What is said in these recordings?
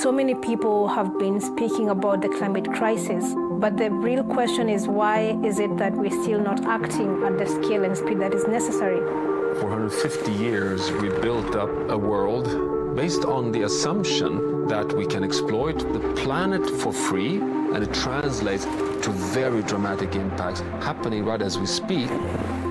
So many people have been speaking about the climate crisis, but the real question is, why is it that we're still not acting at the scale and speed that is necessary? For 150 years, we built up a world based on the assumption that we can exploit the planet for free, and it translates to very dramatic impacts happening right as we speak.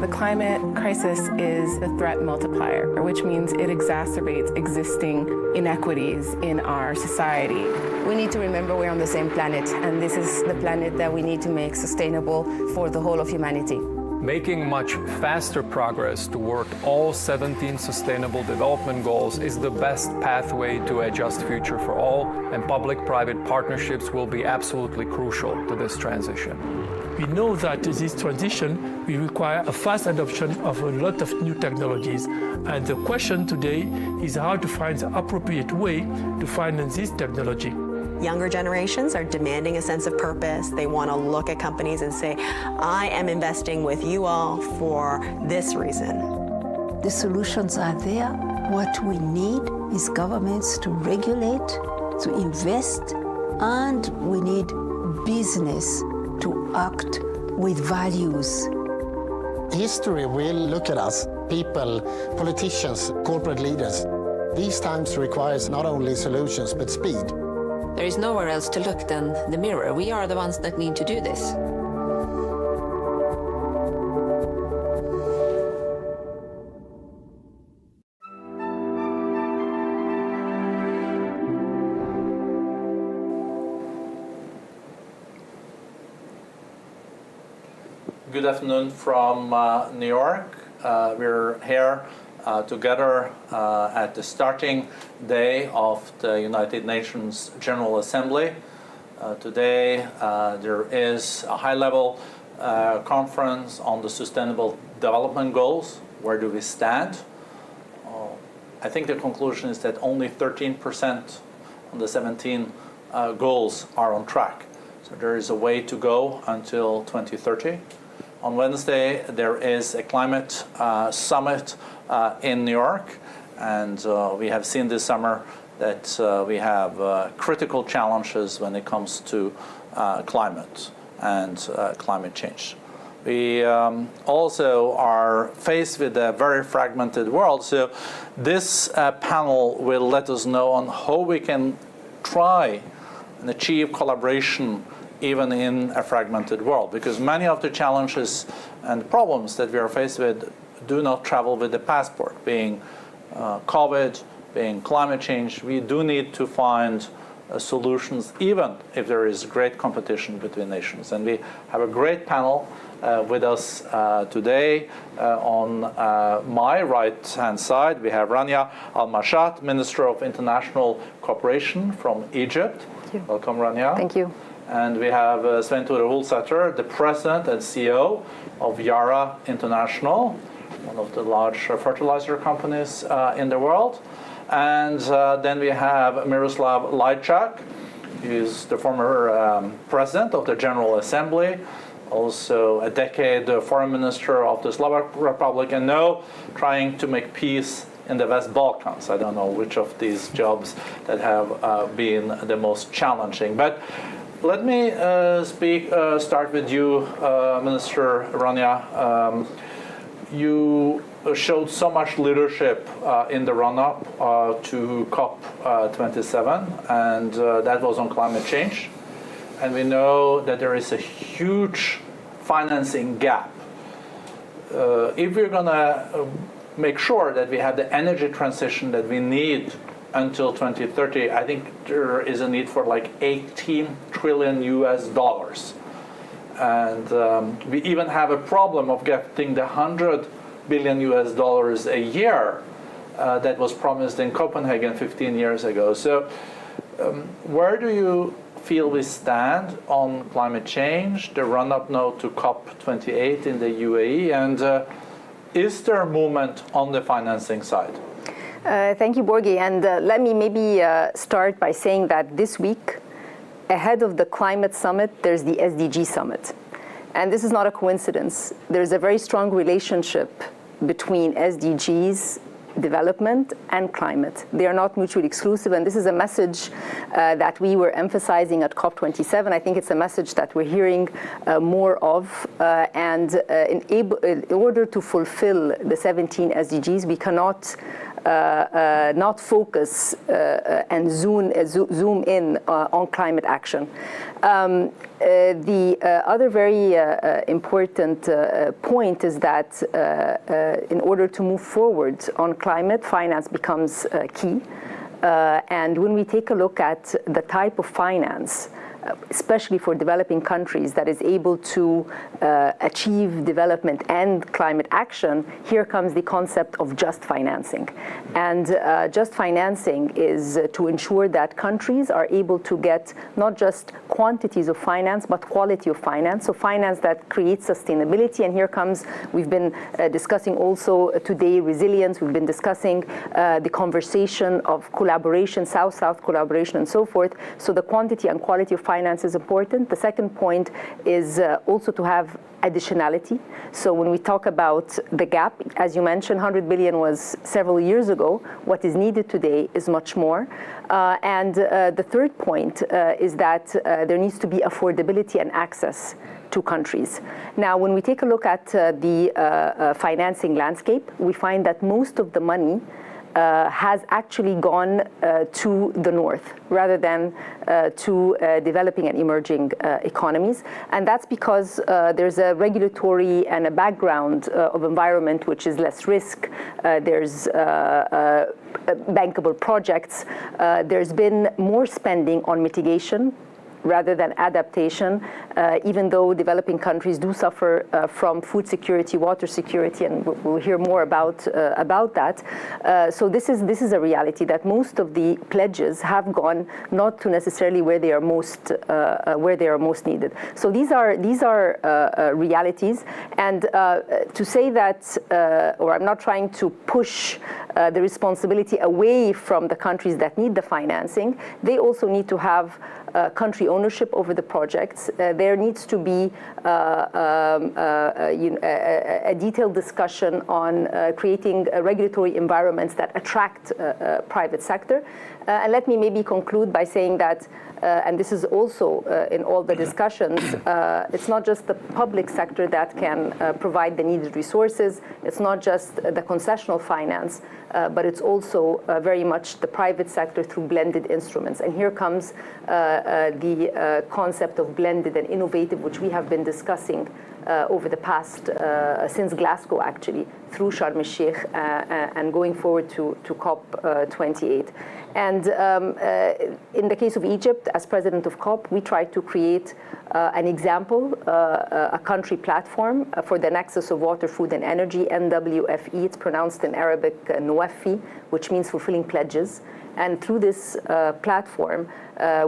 The climate crisis is a threat multiplier, which means it exacerbates existing inequities in our society. We need to remember we're on the same planet, and this is the planet that we need to make sustainable for the whole of humanity. Making much faster progress toward all 17 Sustainable Development Goals is the best pathway to a just future for all, and public-private partnerships will be absolutely crucial to this transition. We know that this transition will require a fast adoption of a lot of new technologies, and the question today is how to find the appropriate way to finance this technology. Younger generations are demanding a sense of purpose. They want to look at companies and say, I am investing with you all for this reason. The solutions are there. What we need is governments to regulate, to invest, and we need business to act with values. History will look at us, people, politicians, corporate leaders. These times requires not only solutions, but speed. There is nowhere else to look than the mirror. We are the ones that need to do this. Good afternoon from New York. We're here together at the starting day of the United Nations General Assembly. Today there is a high-level conference on the Sustainable Development Goals. Where do we stand? I think the conclusion is that only 13% of the 17 goals are on track. So there is a way to go until 2030. On Wednesday, there is a climate summit in New York, and we have seen this summer that we have critical challenges when it comes to climate and climate change. We also are faced with a very fragmented world, so this panel will let us know on how we can try and achieve collaboration even in a fragmented world, because many of the challenges and problems that we are faced with do not travel with the passport, being COVID, being climate change. We do need to find solutions, even if there is great competition between nations. And we have a great panel with us today. On my right-hand side, we have Rania Al-Mashat, Minister of International Cooperation from Egypt. Thank you. Welcome, Rania. Thank you. And we have Sven Tore Holsæter, the President and CEO of Yara International. one of the large fertilizer companies in the world. And then we have Miroslav Lajčák. He's the former president of the General Assembly, also a decade foreign minister of the Slovak Republic, and now trying to make peace in the West Balkans. I don't know which of these jobs that have been the most challenging. But let me start with you, Minister Rania. You showed so much leadership in the run-up to COP27, and that was on climate change. And we know that there is a huge financing gap. If we're going to make sure that we have the energy transition that we need until 2030, I think there is a need for like $18 trillion US. And we even have a problem of getting the $100 billion US a year that was promised in Copenhagen 15 years ago. So where do you feel we stand on climate change, the run-up now to COP28 in the UAE, and is there movement on the financing side? Thank you, Borgi. And let me maybe start by saying that this week, ahead of the climate summit, there's the SDG summit. And this is not a coincidence. There's a very strong relationship between SDGs, development, and climate. They are not mutually exclusive, and this is a message that we were emphasizing at COP27. I think it's a message that we're hearing more of, and in order to fulfill the 17 SDGs, we cannot not focus and zoom in on climate action. The other very important point is that in order to move forward on climate, finance becomes key. And when we take a look at the type of finance, especially for developing countries, that is able to achieve development and climate action, here comes the concept of just financing. And just financing is to ensure that countries are able to get not just quantities of finance, but quality of finance, so finance that creates sustainability. And here comes, we've been discussing also today resilience, we've been discussing the conversation of collaboration, South-South collaboration and so forth. So the quantity and quality of finance is important. The second point is also to have additionality. So when we talk about the gap, as you mentioned, 100 billion was several years ago. What is needed today is much more. And the third point is that there needs to be affordability and access to countries. Now, when we take a look at the financing landscape, we find that most of the money has actually gone to the north rather than to developing and emerging economies. And that's because there's a regulatory and a background of environment which is less risk. There's bankable projects. There's been more spending on mitigation rather than adaptation, even though developing countries do suffer from food security, water security, and we'll hear more about that. So this is a reality that most of the pledges have gone not to necessarily where they are most needed. So these are realities, and to say that, or I'm not trying to push the responsibility away from the countries that need the financing. They also need to have country ownership over the projects. There needs to be a detailed discussion on creating regulatory environments that attract private sector. And let me maybe conclude by saying that, and this is also in all the discussions, it's not just the public sector that can provide the needed resources. It's not just the concessional finance, but it's also very much the private sector through blended instruments. And here comes the concept of blended and innovative, which we have been discussing over the past, since Glasgow actually, through Sharm el-Sheikh and going forward to COP28. And in the case of Egypt, as president of COP, we tried to create An example, a country platform for the nexus of water, food, and energy, NWFE. It's pronounced in Arabic Nuwafi, which means fulfilling pledges. And through this platform,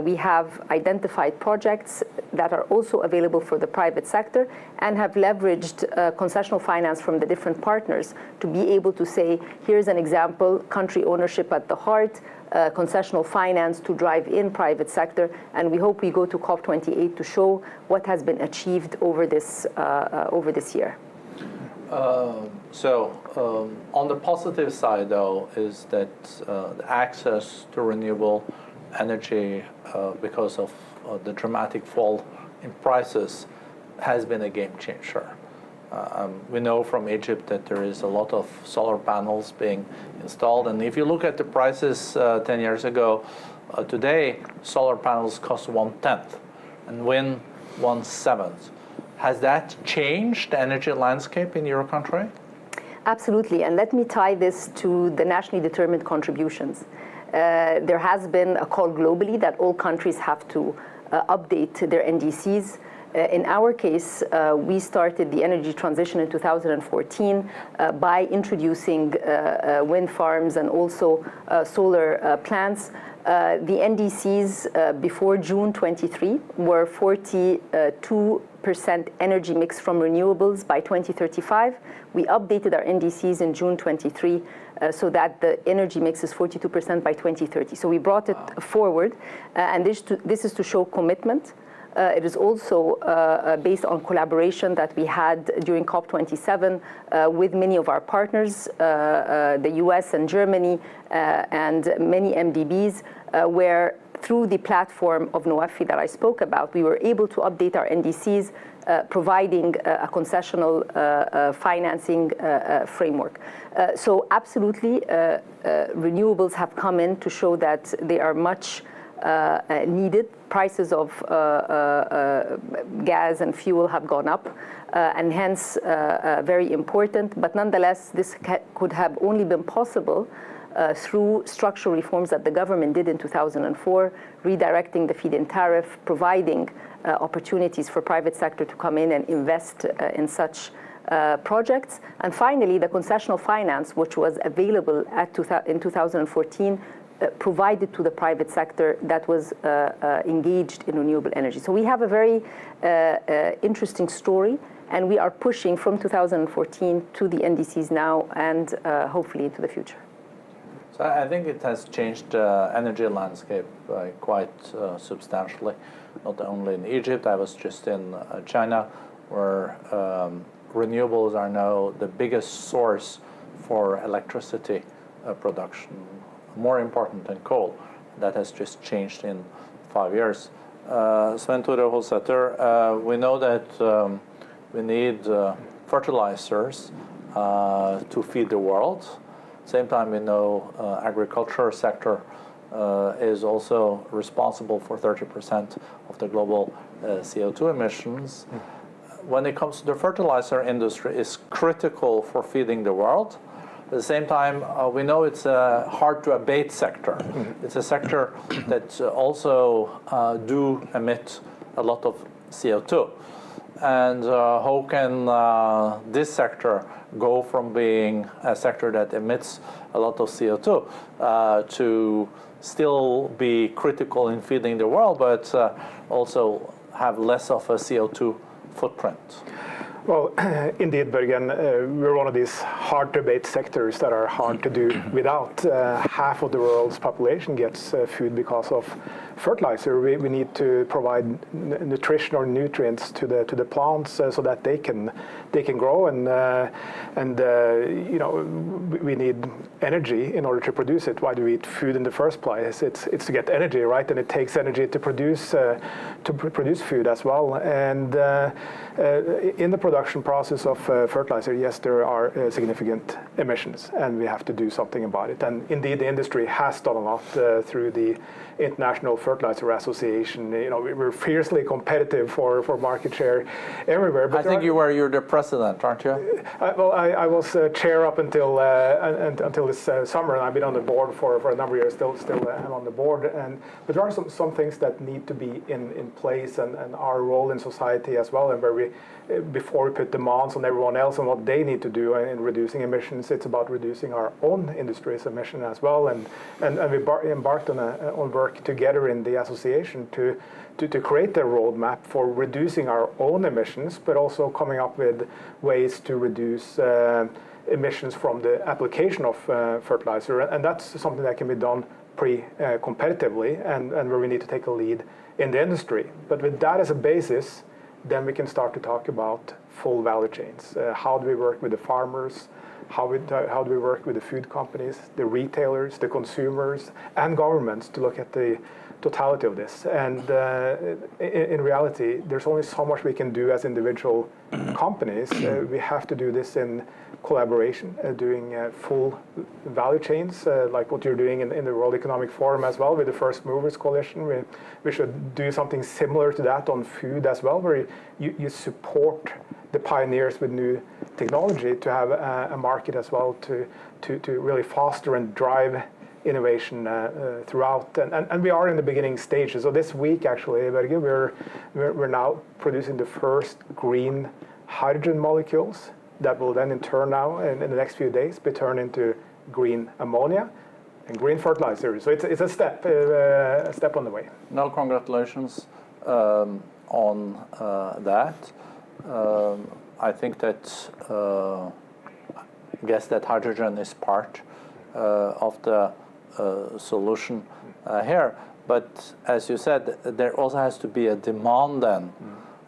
we have identified projects that are also available for the private sector and have leveraged concessional finance from the different partners to be able to say, here's an example, country ownership at the heart, concessional finance to drive in private sector, and we hope we go to COP28 to show what has been achieved over this year. On the positive side, though, is that the access to renewable energy, because of the dramatic fall in prices, has been a game changer. We know from Egypt that there is a lot of solar panels being installed, and if you look at the prices 10 years ago, today solar panels cost 1/10 and wind 1/7. Has that changed the energy landscape in your country? Absolutely, and let me tie this to the nationally determined contributions. There has been a call globally that all countries have to update their NDCs. In our case, we started the energy transition in 2014 by introducing wind farms and also solar plants. The NDCs before June 23 were 42% energy mix from renewables by 2035. We updated our NDCs in June 23 so that the energy mix is 42% by 2030. So we brought it forward, and this is to show commitment. It is also based on collaboration that we had during COP27 with many of our partners, the US and Germany, and many MDBs, where through the platform of Nuwafi that I spoke about, we were able to update our NDCs, providing a concessional financing framework. So absolutely, renewables have come in to show that they are much needed. Prices of gas and fuel have gone up, and hence very important. But nonetheless, this could have only been possible through structural reforms that the government did in 2004, redirecting the feed-in tariff, providing opportunities for private sector to come in and invest in such projects. And finally, the concessional finance, which was available in 2014, provided to the private sector that was engaged in renewable energy. So we have a very interesting story, and we are pushing from 2014 to the NDCs now and hopefully into the future. So I think it has changed the energy landscape quite substantially, not only in Egypt. I was just in China, where renewables are now the biggest source for electricity production, more important than coal. That has just changed in 5 years. Svein Tore Holsæter, we know that we need fertilizers to feed the world. Same time, we know agriculture sector is also responsible for 30% of the global CO2 emissions. When it comes to the fertilizer industry, is critical for feeding the world. At the same time, we know it's a hard to abate sector. It's a sector that also do emit a lot of CO2. And how can this sector go from being a sector that emits a lot of CO2 to still be critical in feeding the world, but also have less of a CO2 footprint? Well, indeed, Bergen, we're one of these hard-to-abate sectors that are hard to do without. Half of the world's population gets food because of fertilizer. We need to provide nutrition or nutrients to the plants so that they can grow, and you know, we need energy in order to produce it. Why do we eat food in the first place? It's to get energy, right? And it takes energy to produce food as well. And in the production production process of fertilizer, yes, there are significant emissions, and we have to do something about it. And indeed, the industry has done a lot through the International Fertilizer Association. We're fiercely competitive for market share everywhere. But I think you're the president, aren't you? I was chair up until this summer, and I've been on the board for a number of years. Still am on the board. But there are some things that need to be in place, and our role in society as well, and where we, before we put demands on everyone else and what they need to do in reducing emissions, it's about reducing our own industry's emission as well. And we embarked on work together in the association to create a roadmap for reducing our own emissions, but also coming up with ways to reduce emissions from the application of fertilizer. And that's something that can be done pretty competitively, and where we need to take a lead in the industry. But with that as a basis, then we can start to talk about full value chains. How do we work with the farmers? How do we work with the food companies, the retailers, the consumers, and governments to look at the totality of this? And in reality, there's only so much we can do as individual companies. We have to do this in collaboration, doing full value chains, like what you're doing in the World Economic Forum as well with the First Movers Coalition. We should do something similar to that on food as well, where you support the pioneers with new technology to have a market as well to really foster and drive innovation throughout. And we are in the beginning stages. So this week, actually, Berge, we're now producing the first green hydrogen molecules that will then in turn now, in the next few days, be turned into green ammonia and green fertilizer. So it's a step on the way. No, congratulations on that. I think that I guess that hydrogen is part of the solution here. But as you said, there also has to be a demand then,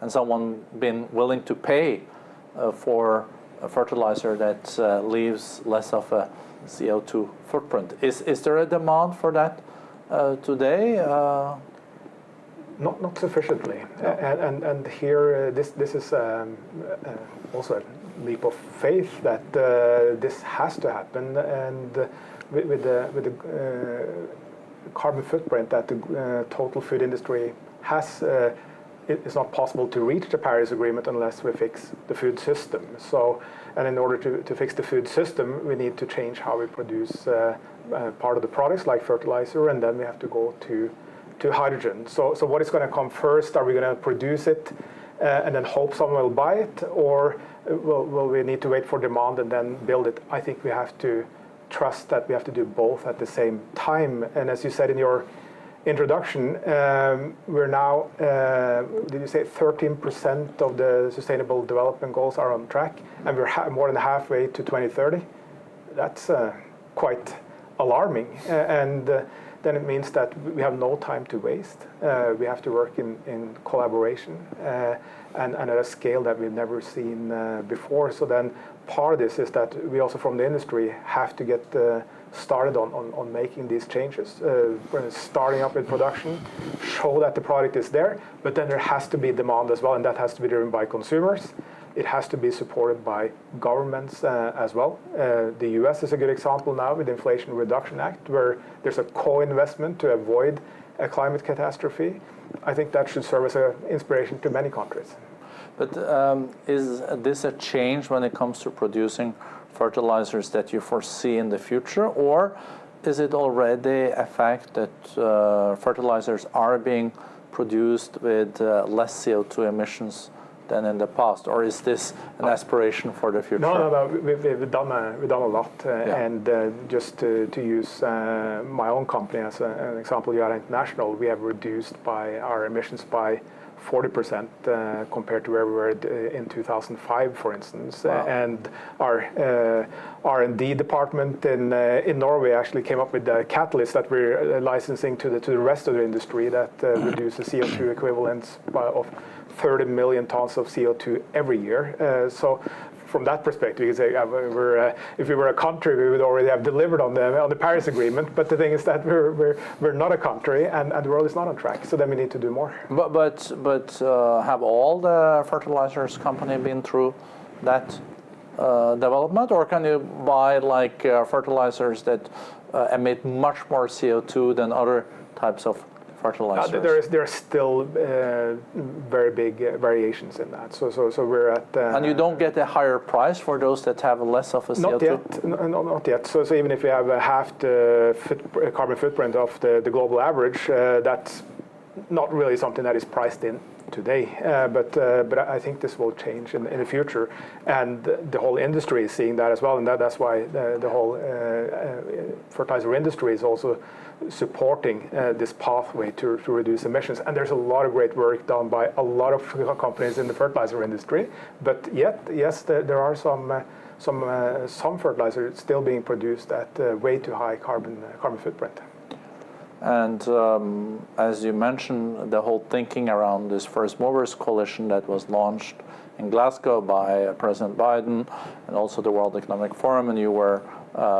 and someone been willing to pay for a fertilizer that leaves less of a CO2 footprint. Is there a demand for that today? Not sufficiently, and here this is also a leap of faith that this has to happen, and with the carbon footprint that the total food industry has, it's not possible to reach the Paris Agreement unless we fix the food system. So, and in order to fix the food system, we need to change how we produce part of the products like fertilizer, and then we have to go to hydrogen. So what is going to come first? Are we going to produce it and then hope someone will buy it, or will we need to wait for demand and then build it? I think we have to trust that we have to do both at the same time. And as you said in your introduction, we're now, did you say 13% of the Sustainable Development Goals are on track, and we're more than halfway to 2030? That's quite alarming. And then it means that we have no time to waste. We have to work in collaboration and at a scale that we've never seen before. So then part of this is that we also from the industry have to get started on making these changes. We're starting up with production, show that the product is there, but then there has to be demand as well, and that has to be driven by consumers. It has to be supported by governments as well. The US is a good example now with the Inflation Reduction Act, where there's a co-investment to avoid a climate catastrophe. I think that should serve as an inspiration to many countries. But is this a change when it comes to producing fertilizers that you foresee in the future, or is it already a fact that fertilizers are being produced with less CO2 emissions than in the past, or is this an aspiration for the future? No. We've done a lot, and just to use my own company as an example, Yara International, we have reduced our emissions by 40% compared to where we were in 2005, for instance. Wow. And our R&D department in Norway actually came up with a catalyst that we're licensing to the rest of the industry that reduces CO2 equivalents of 30 million tons of CO2 every year. So from that perspective, you could say if we were a country, we would already have delivered on the Paris Agreement. But the thing is that we're not a country, and the world is not on track. So then we need to do more. But have all the fertilizers company been through that development, or can you buy like fertilizers that emit much more CO2 than other types of fertilizers? There are still very big variations in that. So we're at. And you don't get a higher price for those that have less of a CO2? Not yet. Not yet. So even if we have half the carbon footprint of the global average, that's not really something that is priced in today. But I think this will change in the future, and the whole industry is seeing that as well, and that's why the whole fertilizer industry is also supporting this pathway to reduce emissions. And there's a lot of great work done by a lot of companies in the fertilizer industry. But yet, yes, there are some fertilizers still being produced at way too high carbon footprint. And as you mentioned, the whole thinking around this First Movers Coalition that was launched in Glasgow by President Biden and also the World Economic Forum, and you were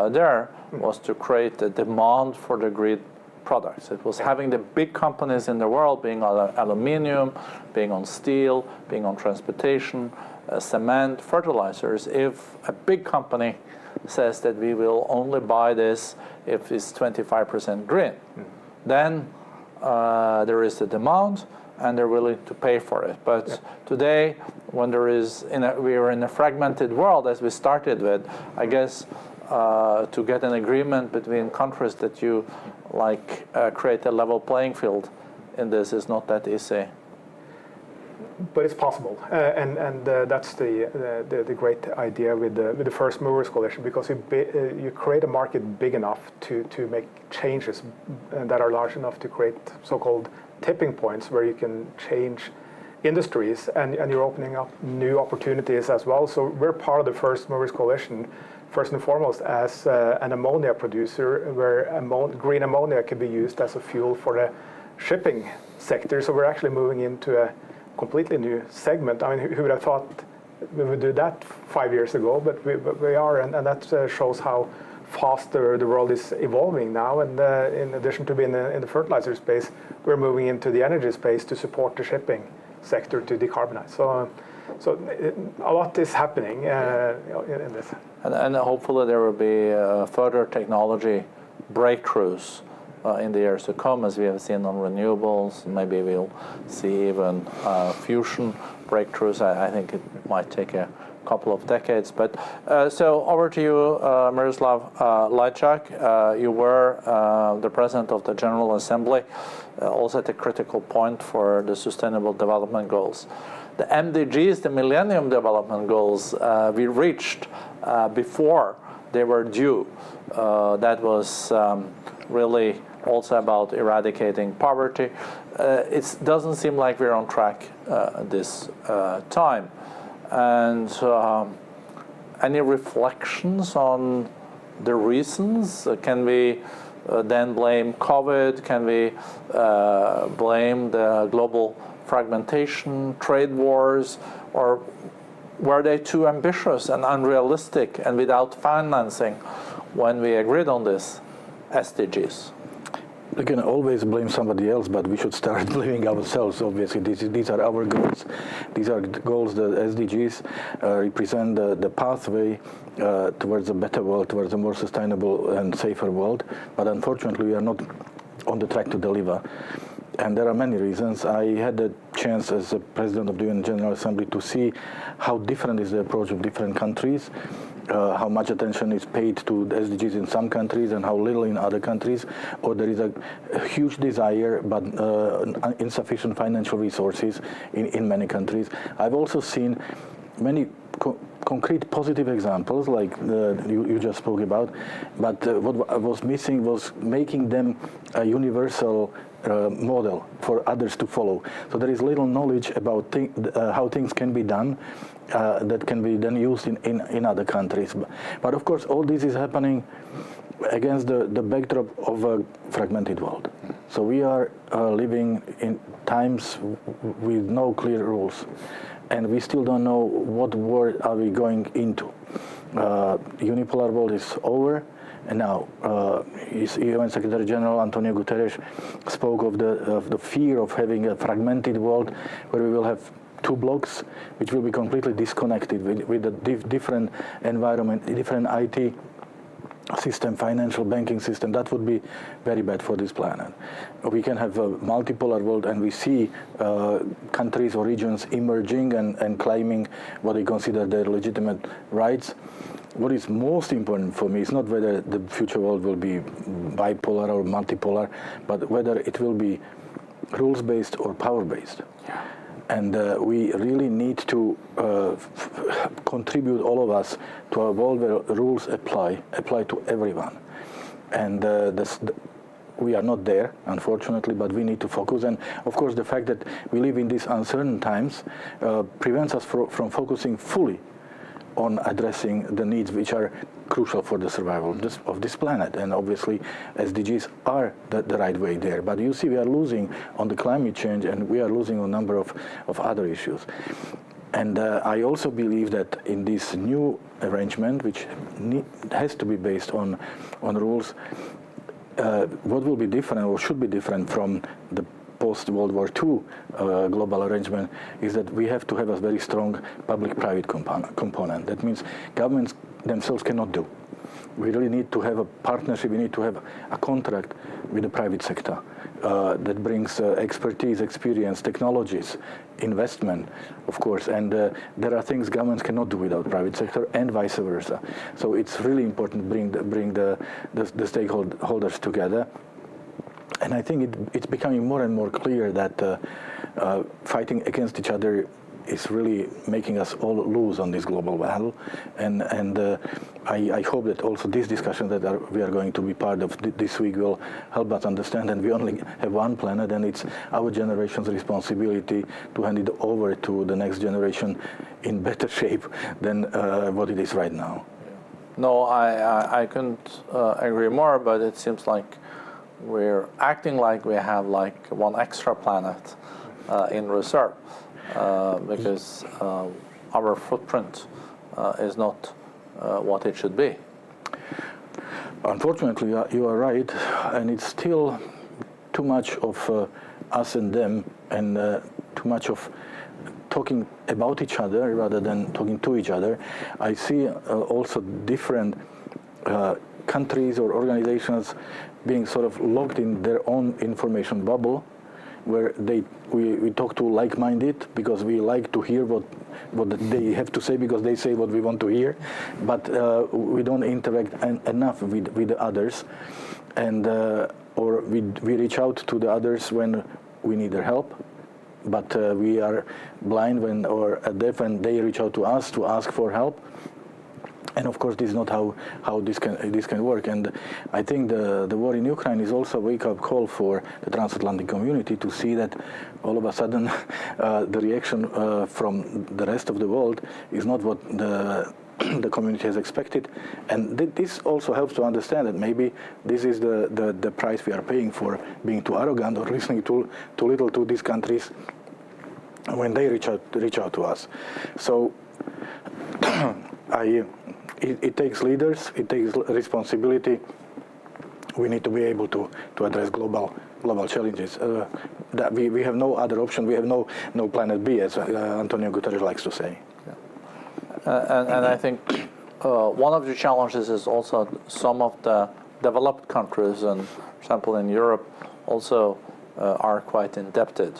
there, was to create a demand for the green products. It was having the big companies in the world, being on aluminium, being on steel, being on transportation, cement, fertilizers. If a big company says that we will only buy this if it's 25% green, then there is the demand and they're willing to pay for it. But today, when we are in a fragmented world, as we started with, I guess to get an agreement between countries that you create a level playing field in this is not that easy. But it's possible, and that's the great idea with the First Movers Coalition, because you create a market big enough to make changes that are large enough to create so-called tipping points where you can change industries, and you're opening up new opportunities as well. So we're part of the First Movers Coalition, first and foremost as an ammonia producer, where green ammonia can be used as a fuel for the shipping sector. So we're actually moving into a completely new segment. I mean, who would have thought we would do that 5 years ago? But we are, and that shows how fast the world is evolving now. And in addition to being in the fertilizer space, we're moving into the energy space to support the shipping sector to decarbonize. So a lot is happening in this. And hopefully there will be further technology breakthroughs in the years to come, as we have seen on renewables. Maybe we'll see even fusion breakthroughs. I think it might take a couple of decades. But so over to you, Miroslav Lajčák. You were the president of the General Assembly, also at a critical point for the Sustainable Development Goals. The MDGs, the Millennium Development Goals, we reached before they were due. That was really also about eradicating poverty. It doesn't seem like we're on track this time. And any reflections on the reasons? Can we then blame COVID? Can we blame the global fragmentation, trade wars, or were they too ambitious and unrealistic and without financing when we agreed on this SDGs? We can always blame somebody else, but we should start blaming ourselves, obviously. These are our goals. These are the goals. The SDGs represent the pathway towards a better world, towards a more sustainable and safer world. But unfortunately, we are not on the track to deliver. And there are many reasons. I had the chance as the president of the UN General Assembly to see how different is the approach of different countries, how much attention is paid to the SDGs in some countries and how little in other countries, or there is a huge desire but insufficient financial resources in many countries. I've also seen many concrete positive examples like you just spoke about, but what was missing was making them a universal model for others to follow. So there is little knowledge about how things can be done that can be then used in other countries. But of course, all this is happening against the backdrop of a fragmented world. So we are living in times with no clear rules. and we still don't know what world are we going into. Unipolar world is over, and now UN Secretary General Antonio Guterres spoke of the fear of having a fragmented world where we will have two blocks which will be completely disconnected with a different environment, different IT system, financial banking system. That would be very bad for this planet. We can have a multipolar world, and we see countries or regions emerging and claiming what they consider their legitimate rights. What is most important for me is not whether the future world will be bipolar or multipolar, but whether it will be rules-based or power-based. Yeah. And we really need to contribute, all of us, to a world where rules apply to everyone. And we are not there, unfortunately, but we need to focus. And of course, the fact that we live in these uncertain times prevents us from focusing fully on addressing the needs which are crucial for the survival of this planet. And obviously, SDGs are the right way there. But you see, we are losing on the climate change, and we are losing on a number of other issues. And I also believe that in this new arrangement, which has to be based on rules, what will be different or should be different from the post-World War II global arrangement is that we have to have a very strong public-private component. That means governments themselves cannot do. We really need to have a partnership. We need to have a contract with the private sector that brings expertise, experience, technologies, investment, of course. And there are things governments cannot do without private sector, and vice versa. So it's really important to bring the stakeholders together. And I think it's becoming more and more clear that fighting against each other is really making us all lose on this global battle. And I hope that also this discussion that we are going to be part of this week will help us understand that we only have one planet, and it's our generation's responsibility to hand it over to the next generation in better shape than what it is right now. No, I couldn't agree more, but it seems like we're acting like we have like one extra planet in reserve because our footprint is not what it should be. Unfortunately, you are right, and it's still too much of us and them, and too much of talking about each other rather than talking to each other. I see also different countries or organizations being sort of locked in their own information bubble, where we talk to like-minded because we like to hear what they have to say because they say what we want to hear, but we don't interact enough with the others, and or we reach out to the others when we need their help, but we are blind or deaf when they reach out to us to ask for help. And of course, this is not how this can work. And I think the war in Ukraine is also a wake-up call for the transatlantic community to see that all of a sudden the reaction from the rest of the world is not what the community has expected. And this also helps to understand that maybe this is the price we are paying for being too arrogant or listening too little to these countries when they reach out to us. So it takes leaders, it takes responsibility. We need to be able to address global challenges. That we have no other option. We have no planet B, as Antonio Guterres likes to say. Yeah. And I think one of the challenges is also some of the developed countries, and for example in Europe, also are quite indebted.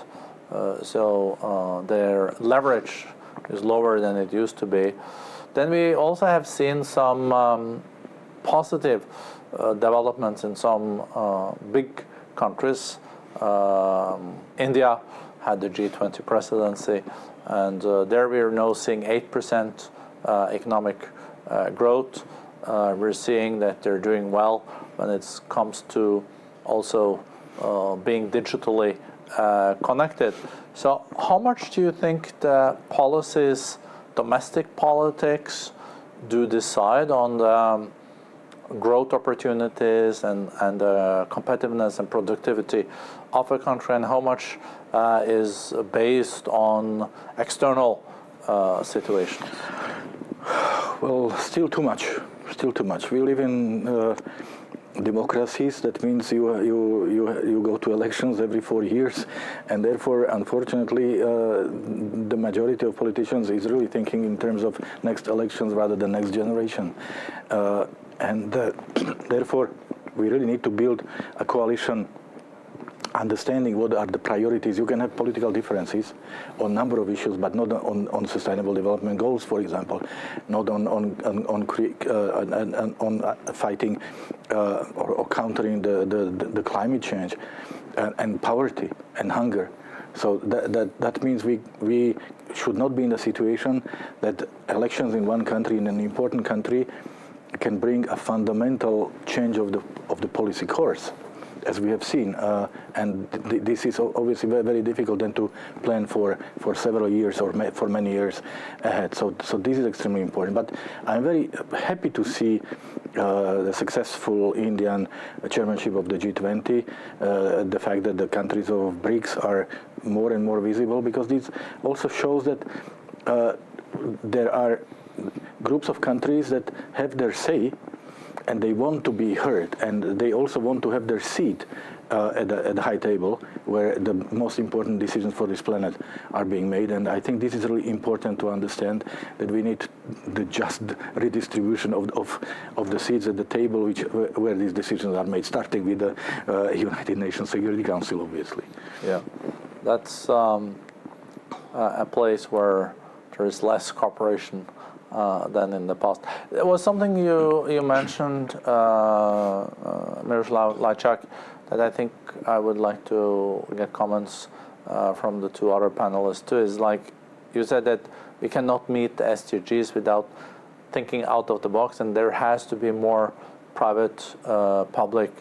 So their leverage is lower than it used to be. Then we also have seen some positive developments in some big countries. India had the G20 presidency, and there we are now seeing 8% economic growth. We're seeing that they're doing well when it comes to also being digitally connected. So how much do you think the policies, domestic politics, do decide on the growth opportunities and competitiveness and productivity of a country, and how much is based on external situations? Well, still too much. Still too much. We live in democracies. That means you go to elections every 4 years, and therefore, unfortunately, the majority of politicians is really thinking in terms of next elections rather than next generation, and therefore, we really need to build a coalition understanding what are the priorities. You can have political differences on a number of issues, but not on sustainable development goals, for example, not on fighting or countering the climate change and poverty and hunger. So that means we should not be in the situation that elections in one country, in an important country, can bring a fundamental change of the policy course, as we have seen, and this is obviously very, very difficult then to plan for several years or for many years ahead. So this is extremely important. But I'm very happy to see the successful Indian chairmanship of the G20, the fact that the countries of BRICS are more and more visible, because this also shows that there are groups of countries that have their say, and they want to be heard, and they also want to have their seat at the high table where the most important decisions for this planet are being made. And I think this is really important to understand, that we need the just redistribution of the seats at the table where these decisions are made, starting with the United Nations Security Council, obviously. Yeah, that's a place where there is less cooperation than in the past. There was something you mentioned, Miroslav Lajčák, that I think I would like to get comments from the two other panelists too. Is like you said that we cannot meet the SDGs without thinking out of the box, and there has to be more private-public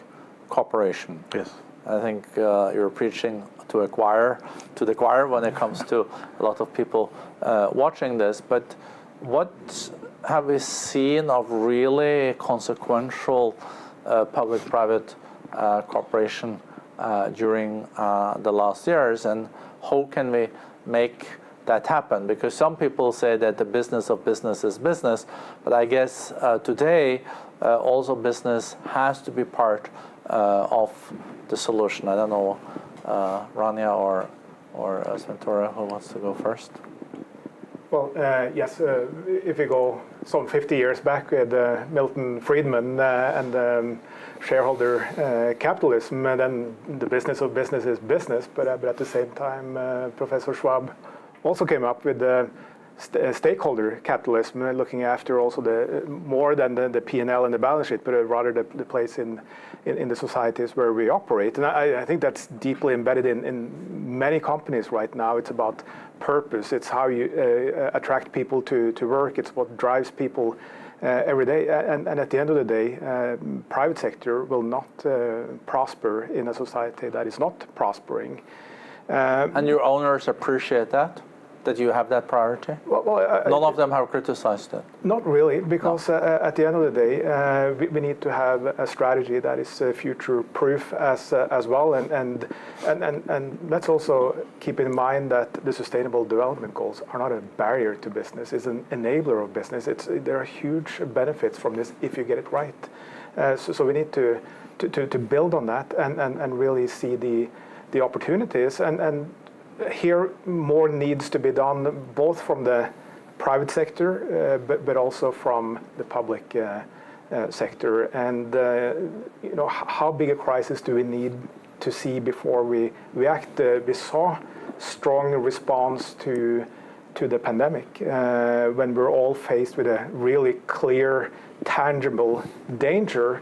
cooperation. Yes, I think you're preaching to the choir when it comes to a lot of people watching this, but. What have we seen of really consequential public-private cooperation during the last years, and how can we make that happen? Because some people say that the business of business is business, but I guess today also business has to be part of the solution. I don't know, Rania or Sventura, who wants to go first? Well, yes, if we go some 50 years back with Milton Friedman and shareholder capitalism, then the business of business is business, but at the same time, Professor Schwab also came up with stakeholder capitalism, looking after also more than the P&L and the balance sheet, but rather the place in the societies where we operate. And I think that's deeply embedded in many companies right now. It's about purpose. It's how you attract people to work. It's what drives people every day. And at the end of the day, private sector will not prosper in a society that is not prospering. And your owners appreciate that you have that priority? Well, none of them have criticized it. Not really, because at the end of the day, we need to have a strategy that is future-proof as well, and let's also keep in mind that the Sustainable Development Goals are not a barrier to business; it's an enabler of business. There are huge benefits from this if you get it right. So we need to build on that and really see the opportunities and. Here, more needs to be done, both from the private sector, but also from the public sector. And how big a crisis do we need to see before we act? We saw strong response to the pandemic when we're all faced with a really clear, tangible danger.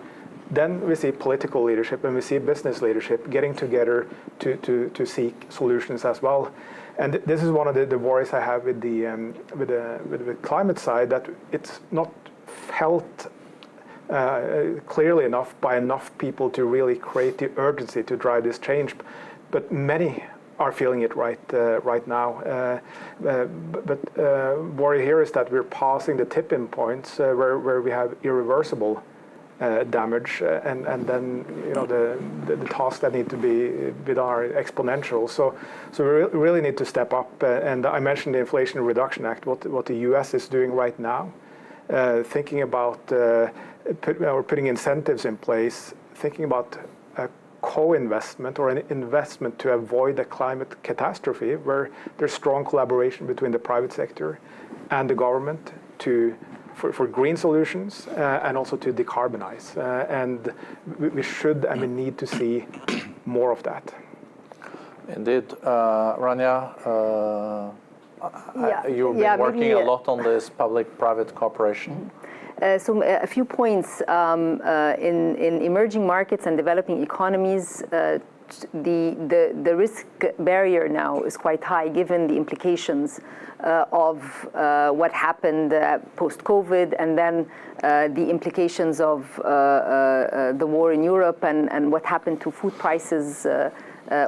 Then we see political leadership and we see business leadership getting together to seek solutions as well. And this is one of the worries I have with the climate side, that it's not felt clearly enough by enough people to really create the urgency to drive this change. But many are feeling it right now. But worry here is that we're passing the tipping points where we have irreversible damage, and then the tasks that need to be done are exponential. So we really need to step up. And I mentioned the Inflation Reduction Act, what the U.S. is doing right now, thinking about putting incentives in place, thinking about a co-investment or an investment to avoid a climate catastrophe, where there's strong collaboration between the private sector and the government for green solutions and also to decarbonize. And we should and we need to see more of that. Indeed. Rania, you've been working a lot on this public-private cooperation. So a few points. In emerging markets and developing economies, the risk barrier now is quite high, given the implications of what happened post-COVID, and then the implications of the war in Europe and what happened to food prices,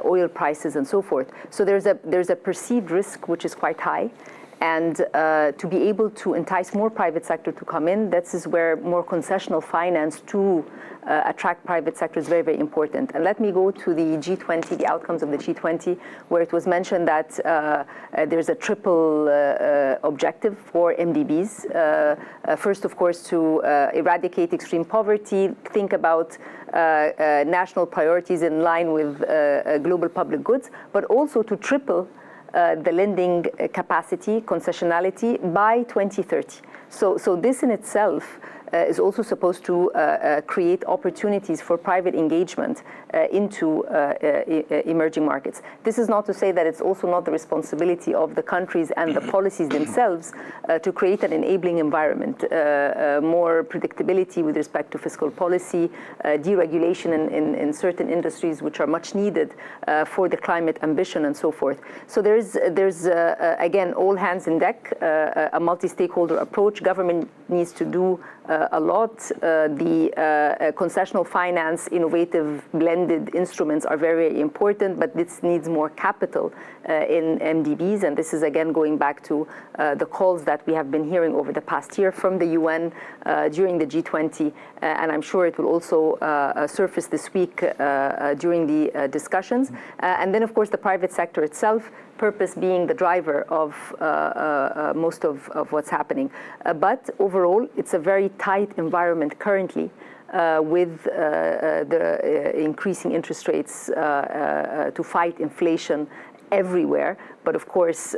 oil prices, and so forth. So there's a perceived risk which is quite high. And to be able to entice more private sector to come in, this is where more concessional finance to attract private sector is very, very important. And let me go to the G20, the outcomes of the G20, where it was mentioned that there's a triple objective for MDBs. First, of course, to eradicate extreme poverty, think about national priorities in line with global public goods, but also to triple the lending capacity, concessionality, by 2030. So this in itself is also supposed to create opportunities for private engagement into emerging markets. This is not to say that it's also not the responsibility of the countries and the policies themselves to create an enabling environment, more predictability with respect to fiscal policy, deregulation in certain industries which are much needed for the climate ambition and so forth. So there's again, all hands in deck, a multi-stakeholder approach. Government needs to do a lot. The concessional finance, innovative blended instruments are very, very important, but this needs more capital in MDBs. And this is again going back to the calls that we have been hearing over the past year from the UN during the G20, and I'm sure it will also surface this week during the discussions. And then, of course, the private sector itself, purpose being the driver of most of what's happening. But overall, it's a very tight environment currently with the increasing interest rates to fight inflation everywhere, but of course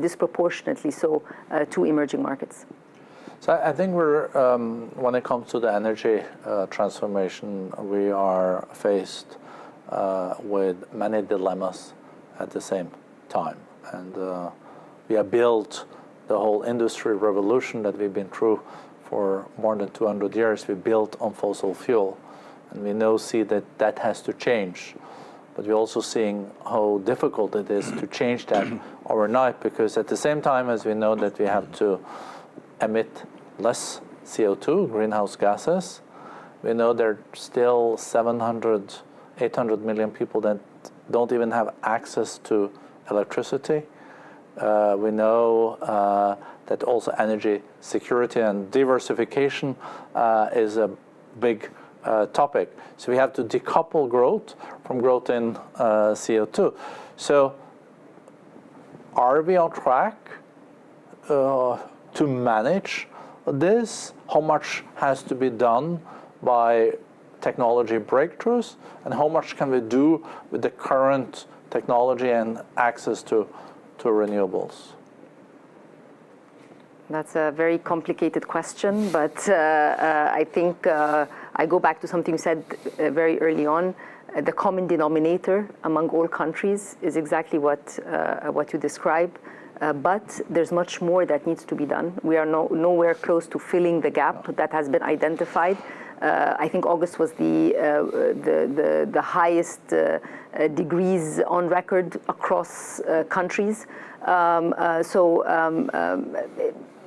disproportionately so to emerging markets. So I think we're, when it comes to the energy transformation, we are faced with many dilemmas at the same time. And we have built the whole industry revolution that we've been through for more than 200 years. We built on fossil fuel, and we now see that that has to change. But we're also seeing how difficult it is to change that overnight, because at the same time as we know that we have to emit less CO2, greenhouse gases, we know there are still 700, 800 million people that don't even have access to electricity. We know that also energy security and diversification is a big topic. So we have to decouple growth from growth in CO2. So are we on track to manage this? How much has to be done by technology breakthroughs, and how much can we do with the current technology and access to renewables? That's a very complicated question, but I think I go back to something you said very early on. The common denominator among all countries is exactly what you describe, but there's much more that needs to be done. We are nowhere close to filling the gap that has been identified. I think August was the highest degrees on record across countries.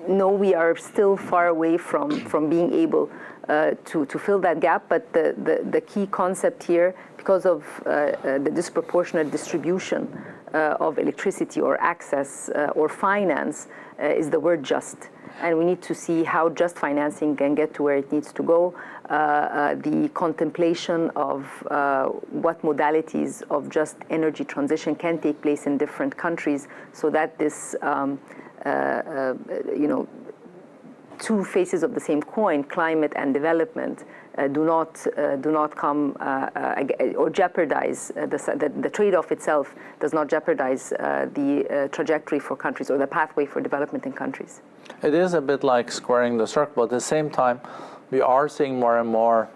No, we are still far away from being able to fill that gap. But the key concept here, because of the disproportionate distribution of electricity or access or finance, is the word just. And we need to see how just financing can get to where it needs to go. the contemplation of what modalities of just energy transition can take place in different countries, so that this, two faces of the same coin, climate and development, do not come or jeopardize the trade-off itself does not jeopardize the trajectory for countries or the pathway for development in countries. It is a bit like squaring the circle, but at the same time, we are seeing more and more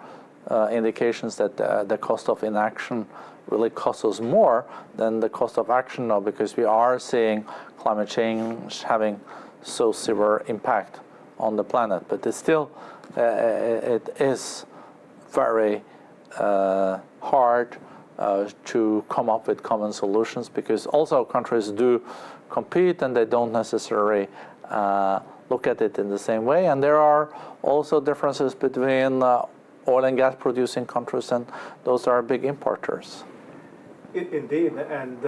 indications that the cost of inaction really costs us more than the cost of action now, because we are seeing climate change having so severe impact on the planet. But it's still, it is very hard to come up with common solutions, because also countries do compete and they don't necessarily look at it in the same way. And there are also differences between oil and gas producing countries, and those are big importers. Indeed, and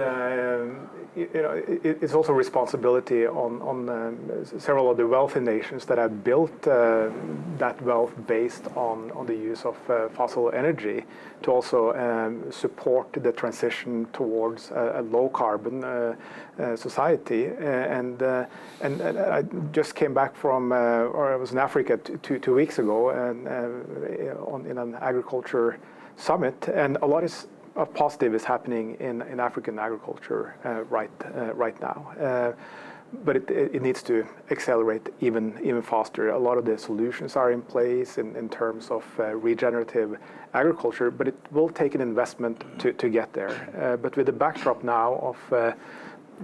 it's also responsibility on several of the wealthy nations that have built that wealth based on the use of fossil energy to also support the transition towards a low carbon society. And I just came back from, or I was in Africa two weeks ago, and in an agriculture summit, and a lot of positive is happening in African agriculture right now. But it needs to accelerate even faster. A lot of the solutions are in place in terms of regenerative agriculture, but it will take an investment to get there. But with the backdrop now of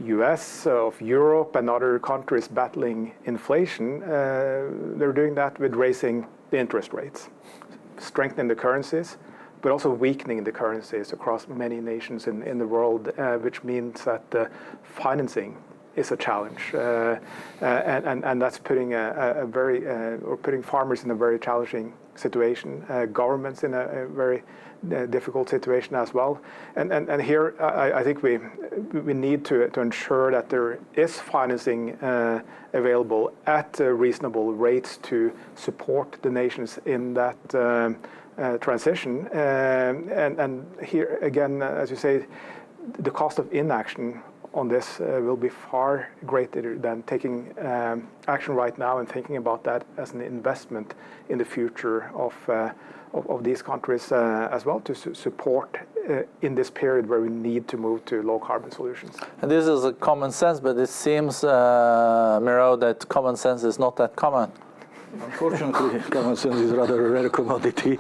US, of Europe, and other countries battling inflation, they're doing that with raising the interest rates, strengthening the currencies, but also weakening the currencies across many nations in the world, which means that financing is a challenge, and that's putting putting farmers in a very challenging situation, governments in a very difficult situation as well. And here I think we need to ensure that there is financing available at reasonable rates to support the nations in that transition. And here again, as you say, the cost of inaction on this will be far greater than taking action right now and thinking about that as an investment in the future of these countries as well, to support in this period where we need to move to low carbon solutions. And this is a common sense, but it seems, Miro, that common sense is not that common. Unfortunately, common sense is rather a rare commodity.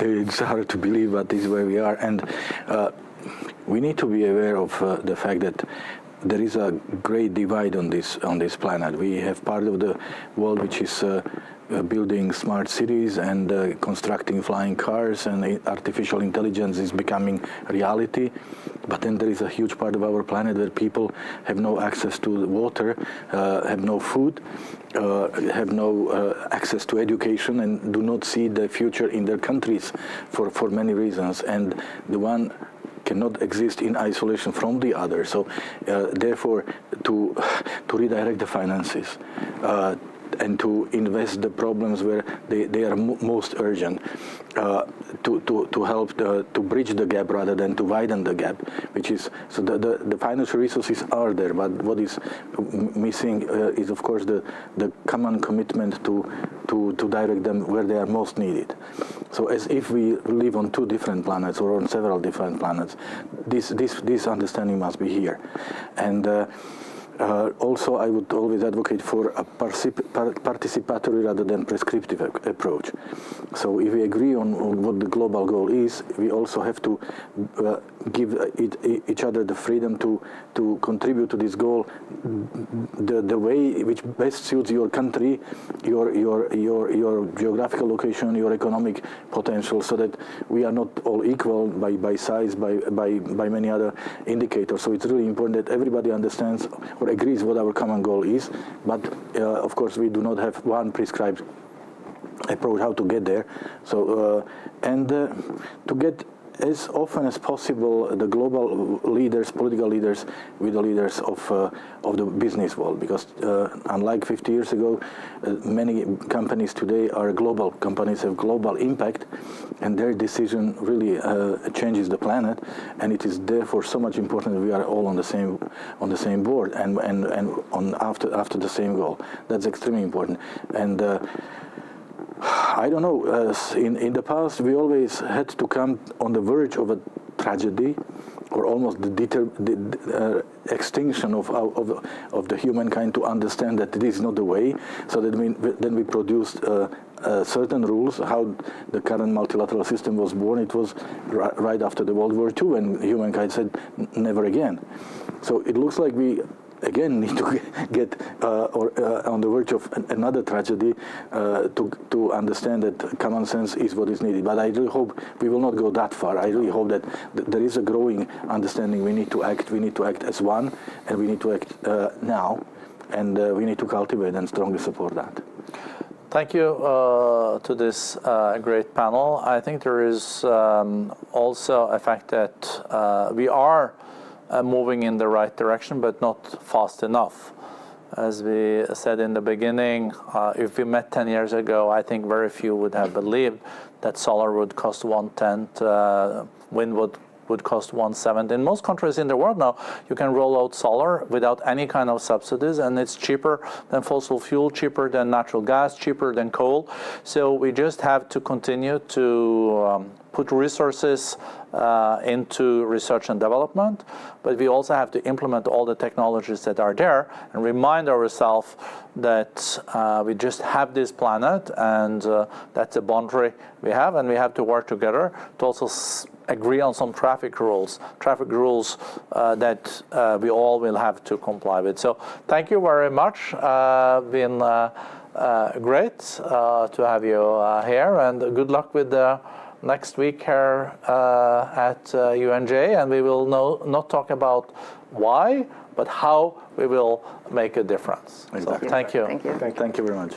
It's hard to believe, but this is where we are. And we need to be aware of the fact that there is a great divide on this planet. We have part of the world which is building smart cities and constructing flying cars, and artificial intelligence is becoming reality. But then there is a huge part of our planet where people have no access to water, have no food, have no access to education, and do not see the future in their countries for many reasons. And the one cannot exist in isolation from the other. So therefore, to redirect the finances and to invest the problems where they are most urgent, to help to bridge the gap rather than to widen the gap, which is, so the financial resources are there, but what is missing is of course the common commitment to direct them where they are most needed. So as if we live on two different planets or on several different planets, this understanding must be here. And also, I would always advocate for a participatory rather than prescriptive approach. So if we agree on what the global goal is, we also have to give each other the freedom to contribute to this goal the way which best suits your country, your geographical location, your economic potential, so that we are not all equal by size, by many other indicators. So it's really important that everybody understands or agrees what our common goal is, but of course we do not have one prescribed approach how to get there. So and to get as often as possible the global leaders, political leaders, with the leaders of the business world, because unlike 50 years ago, many companies today are global companies, have global impact, and their decision really changes the planet, and it is therefore so much important that we are all on the same board and on after the same goal. That's extremely important. And I don't know, in the past we always had to come on the verge of a tragedy or almost the extinction of the humankind to understand that this is not the way. So that then we produced certain rules. How the current multilateral system was born, it was right after the World War II, and humankind said never again. So it looks like we again need to get on the verge of another tragedy to understand that common sense is what is needed. But I really hope we will not go that far. I really hope that there is a growing understanding. We need to act as one, and we need to act now, and we need to cultivate and strongly support that. Thank you to this great panel. I think there is also a fact that we are moving in the right direction, but not fast enough. As we said in the beginning, if we met 10 years ago, I think very few would have believed that solar would cost 1/10, wind would cost 1/7. In most countries in the world now, you can roll out solar without any kind of subsidies, and it's cheaper than fossil fuel, cheaper than natural gas, cheaper than coal. So we just have to continue to put resources into research and development, but we also have to implement all the technologies that are there and remind ourselves that we just have this planet, and that's a boundary we have, and we have to work together to also agree on some traffic rules that we all will have to comply with. So thank you very much. Been great to have you here, and good luck with the next week here at UNJ, and we will not talk about why, but how we will make a difference. Exactly. So, thank you. Thank you. Thank you very much.